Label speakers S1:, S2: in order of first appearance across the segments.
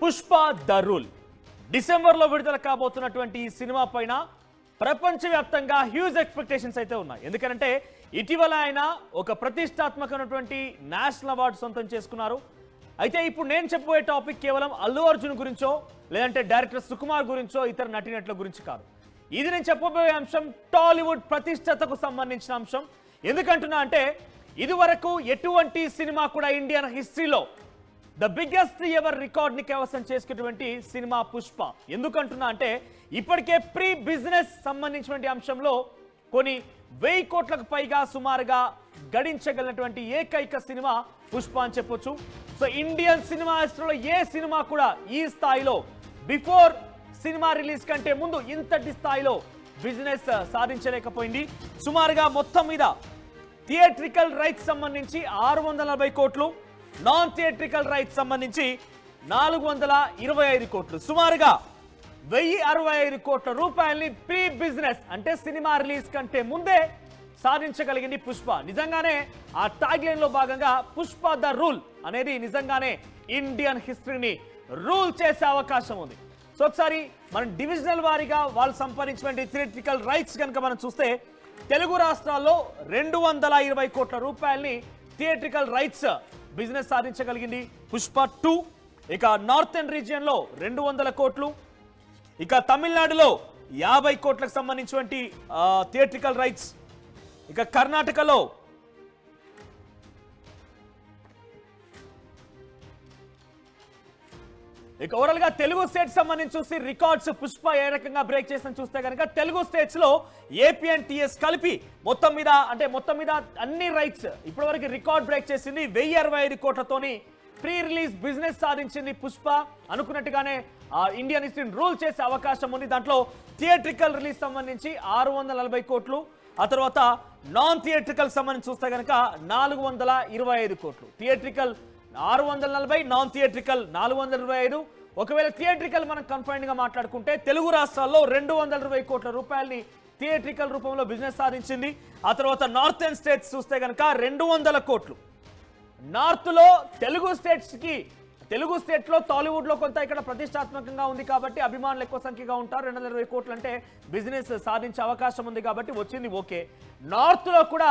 S1: Pushpa the rule డిసెంబర్లో విడుదల కాబోతున్నటువంటి ఈ సినిమా పైన ప్రపంచవ్యాప్తంగా హ్యూజ్ ఎక్స్పెక్టేషన్స్ అయితే ఉన్నాయి. ఎందుకంటే ఇటీవల ఆయన ఒక ప్రతిష్టాత్మకమైనటువంటి నేషనల్ అవార్డు సొంతం చేసుకున్నారు. అయితే ఇప్పుడు నేను చెప్పబోయే టాపిక్ కేవలం అల్లు అర్జున్ గురించో లేదంటే డైరెక్టర్ సుకుమార్ గురించో ఇతర నటీనటుల గురించి కాదు. ఇది నేను చెప్పబోయే అంశం టాలీవుడ్ ప్రతిష్టతకు సంబంధించిన అంశం. ఎందుకంటున్నా అంటే ఇదివరకు ఎటువంటి సినిమా కూడా ఇండియన్ హిస్టరీలో ద బిగ్గెస్ట్ ఎవర్ రికార్డ్ ని కైవసం చేసుకున్నటువంటి సినిమా పుష్ప. ఎందుకంటున్నా అంటే ఇప్పటికే ప్రీ బిజినెస్ సంబంధించినటువంటి అంశంలో కొన్ని 1000 కోట్లకు పైగా సుమారుగా గడించగలిగినటువంటి ఏకైక సినిమా పుష్ప అని చెప్పొచ్చు. సో ఇండియన్ సినిమా హిస్టరీలో ఏ సినిమా కూడా ఈ స్థాయిలో బిఫోర్ సినిమా రిలీజ్ కంటే ముందు ఇంతటి స్థాయిలో బిజినెస్ సాధించలేకపోయింది. సుమారుగా మొత్తం మీద థియేట్రికల్ రైట్స్ సంబంధించి 640 కోట్లు, నాన్ థియేట్రికల్ రైట్స్ సంబంధించి 425 కోట్లు, సుమారుగా 1065 కోట్ల రూపాయల్ని ప్రీ బిజినెస్ అంటే సినిమా రిలీజ్ కంటే ముందే సాధించగలిగింది పుష్ప. నిజంగానే ఆ ట్యాగ్ లైన్ లో భాగంగా పుష్ప ద రూల్ అనేది నిజంగానే ఇండియన్ హిస్టరీని రూల్ చేసే అవకాశం ఉంది. సో ఒకసారి మనం డివిజనల్ వారీగా వాళ్ళు సంపాదించినటువంటి థియేట్రికల్ రైట్స్ కనుక మనం చూస్తే తెలుగు రాష్ట్రాల్లో 220 కోట్ల రూపాయల్ని థియేట్రికల్ రైట్స్ బిజినెస్ సాధించగలిగింది పుష్ప 2. ఇక నార్థన్ రీజియన్ లో 200 కోట్లు, ఇక తమిళనాడులో 50 కోట్లకు సంబంధించినటువంటి థియేట్రికల్ రైట్స్, ఇక కర్ణాటకలో ఇక ఓవరాల్ గా తెలుగు స్టేట్స్ సంబంధించి చూసి రికార్డ్స్ పుష్ప ఏ రకంగా బ్రేక్ చేసిన చూస్తే కనుక తెలుగు స్టేట్స్ లో ఏపీ అండ్ టీఎస్ కలిపి మొత్తం మీద అన్ని రైట్స్ ఇప్పటి వరకు రికార్డ్ బ్రేక్ చేసింది. 1065 కోట్లతోని ప్రీ రిలీజ్ బిజినెస్ సాధించింది పుష్ప. అనుకున్నట్టుగానే ఇండియన్ హిస్టరీని రూల్ చేసే అవకాశం ఉంది. దాంట్లో థియేట్రికల్ రిలీజ్ సంబంధించి 640 కోట్లు, ఆ తర్వాత నాన్ థియేట్రికల్ సంబంధించి చూస్తే కనుక 425 కోట్లు. Theatrical 640, non theatrical 425. ఒకవేళ థియేట్రికల్ మనం కన్ఫైన్డ్ గా మాట్లాడుకుంటే తెలుగు రాష్ట్రాల్లో 220 కోట్ల రూపాయలని థియేట్రికల్ రూపంలో బిజినెస్ సాధించింది. ఆ తర్వాత నార్థన్ స్టేట్స్ చూస్తే కనుక 200 కోట్లు. నార్త్ లో తెలుగు స్టేట్ లో టాలీవుడ్ లో కొంత ఇక్కడ ప్రతిష్టాత్మకంగా ఉంది కాబట్టి అభిమానులు ఎక్కువ సంఖ్యగా ఉంటారు. 220 కోట్లు అంటే బిజినెస్ సాధించే అవకాశం ఉంది కాబట్టి వచ్చింది ఓకే. నార్త్ లో కూడా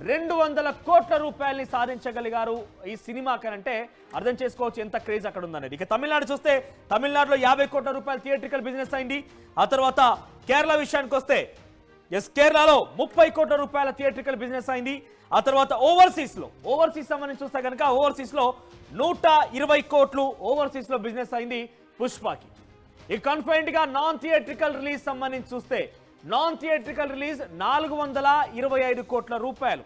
S1: 200 కోట్ల రూపాయలని సాధించగలిగారు ఈ సినిమా కనంటే అర్థం చేసుకోవచ్చు ఎంత క్రేజ్ అక్కడ ఉందనేది. ఇక తమిళనాడు చూస్తే తమిళనాడులో 50 కోట్ల రూపాయల థియేట్రికల్ బిజినెస్ అయింది. ఆ తర్వాత కేరళ విషయానికి వస్తే కేరళలో 30 కోట్ల రూపాయల థియేట్రికల్ బిజినెస్ అయింది. ఆ తర్వాత ఓవర్సీస్ సంబంధించి చూస్తే కనుక ఓవర్సీస్ లో 120 కోట్లు ఓవర్సీస్ లో బిజినెస్ అయింది పుష్పకి. ఈ కన్ఫైన్డ్ గా నాన్ థియేట్రికల్ రిలీజ్ సంబంధించి చూస్తే నాన్ థియేట్రికల్ రిలీజ్ 425 కోట్ల రూపాయలు.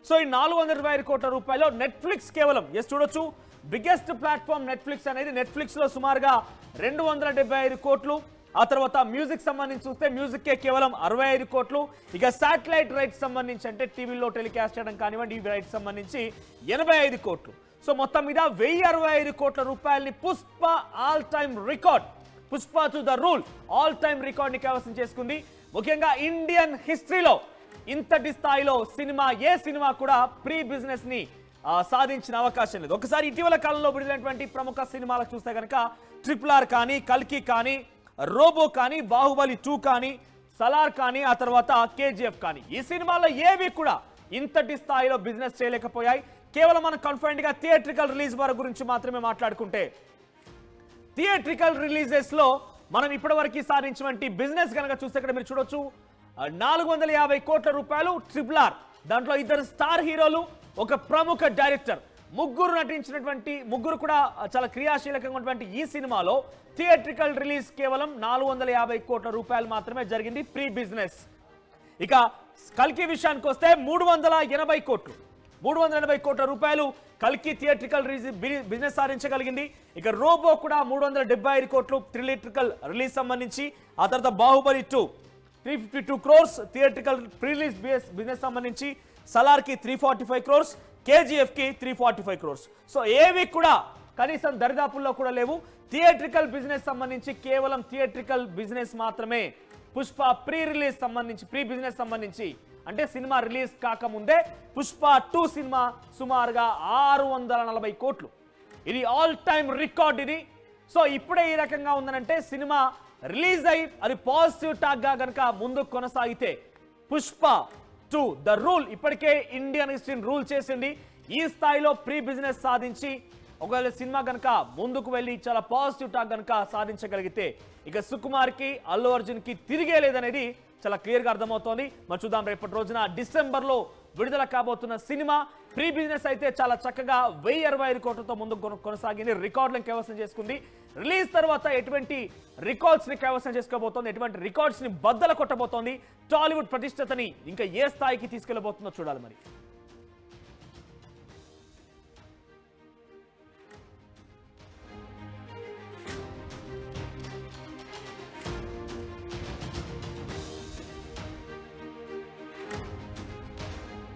S1: సో ఈ 425 కోట్ల రూపాయలు నెట్ఫ్లిక్స్ కేవలం చూడొచ్చు బిగ్గెస్ట్ ప్లాట్ఫామ్ నెట్ఫ్లిక్స్ అనేది. నెట్ఫ్లిక్స్ లో సుమారుగా 275 కోట్లు. ఆ తర్వాత మ్యూజిక్ సంబంధించి చూస్తే మ్యూజిక్ కే కేవలం 65 కోట్లు. ఇక శాటిలైట్ రైట్స్ సంబంధించి అంటే టీవీలో టెలికాస్ట్ చేయడం కానివ్వండి ఈ రైట్స్ సంబంధించి 85 కోట్లు. సో మొత్తం మీద 1065 కోట్ల రూపాయలని Pushpa all time record, Pushpa to the rule all time record ని కైవసం చేసుకుంది. ముఖ్యంగా ఇండియన్ హిస్టరీలో ఇంతటి స్థాయిలో ఏ సినిమా కూడా ప్రీ బిజినెస్ ని సాధించిన అవకాశం లేదు. ఒకసారి ఇటీవల కాలంలో విడుదలైనటువంటి ప్రముఖ సినిమాలకు చూస్తే కనుక RRR కానీ, కల్కి కానీ, రోబో కానీ, బాహుబలి 2 కానీ, సలార్ కానీ, ఆ తర్వాత KGF కానీ ఈ సినిమాలో ఏవి కూడా ఇంతటి స్థాయిలో బిజినెస్ చేయలేకపోయాయి. కేవలం మనం కన్ఫైన్డ్ గా థియేట్రికల్ రిలీజ్ వారి గురించి మాత్రమే మాట్లాడుకుంటే థియేట్రికల్ రిలీజెస్ లో మనం ఇప్పటివరకు సాధించినటువంటి బిజినెస్ కనుక చూస్తే ఇక్కడ మీరు చూడొచ్చు 450 కోట్ల రూపాయలు RRR. దాంట్లో 2 స్టార్ హీరోలు, ఒక ప్రముఖ డైరెక్టర్, ముగ్గురు కూడా చాలా క్రియాశీలకంగా ఉన్నటువంటి ఈ సినిమాలో థియేట్రికల్ రిలీజ్ కేవలం 450 కోట్ల రూపాయలు మాత్రమే జరిగింది ప్రీ బిజినెస్. ఇక కల్కి విషయానికి వస్తే 380 కోట్ల రూపాయలు కల్కి థియేట్రికల్ బిజినెస్ సాధించగలిగింది. ఇక రోబో కూడా 375 కోట్లు థియేట్రికల్ రిలీజ్ సంబంధించి. ఆ తర్వాత Baahubali 2 352 crores theatrical release business సంబంధించి. సలార్ కి 345 క్రోర్స్, KGF కి 345 క్రోర్స్. సో ఏవి కూడా కనీసం దరిదాపుల్లో కూడా లేవు. థియేట్రికల్ బిజినెస్ సంబంధించి కేవలం థియేట్రికల్ బిజినెస్ మాత్రమే పుష్ప ప్రీ బిజినెస్ సంబంధించి అంటే సినిమా రిలీజ్ కాకముందే పుష్ప 2 సినిమా సుమారుగా 640 కోట్లు. ఇది ఆల్ టైమ్ రికార్డ్ ఇది. సో ఇప్పుడే ఈ రకంగా ఉందనంటే సినిమా రిలీజ్ అయ్యి అది పాజిటివ్ టాక్ గా గనక ముందుకు కొనసాగితే పుష్ప 2 ద రూల్ ఇప్పటికే ఇండియన్ హిస్టరీని రూల్ చేసింది. ఈ స్థాయిలో ప్రీ బిజినెస్ సాధించి ఒకవేళ సినిమా కనుక ముందుకు వెళ్ళి చాలా పాజిటివ్ టాక్ కనుక సాధించగలిగితే ఇక సుకుమార్ కి అల్లు అర్జున్ కి తిరిగే లేదనేది చాలా క్లియర్ గా అర్థమవుతోంది. మరి చూద్దాం రేపటి రోజున డిసెంబర్ లో విడుదల కాబోతున్న సినిమా ప్రీ బిజినెస్ అయితే చాలా చక్కగా 1025 కోట్లతో ముందుకు కొనసాగింది, రికార్డులను కైవసం చేసుకుంది. రిలీజ్ తర్వాత ఎటువంటి రికార్డ్స్ ని కైవసం చేసుకోబోతోంది, ఎటువంటి రికార్డ్స్ ని బద్దలు కొట్టబోతోంది, టాలీవుడ్ ప్రతిష్టతని ఇంకా ఏ స్థాయికి తీసుకెళ్లబోతుందో చూడాలి మరి.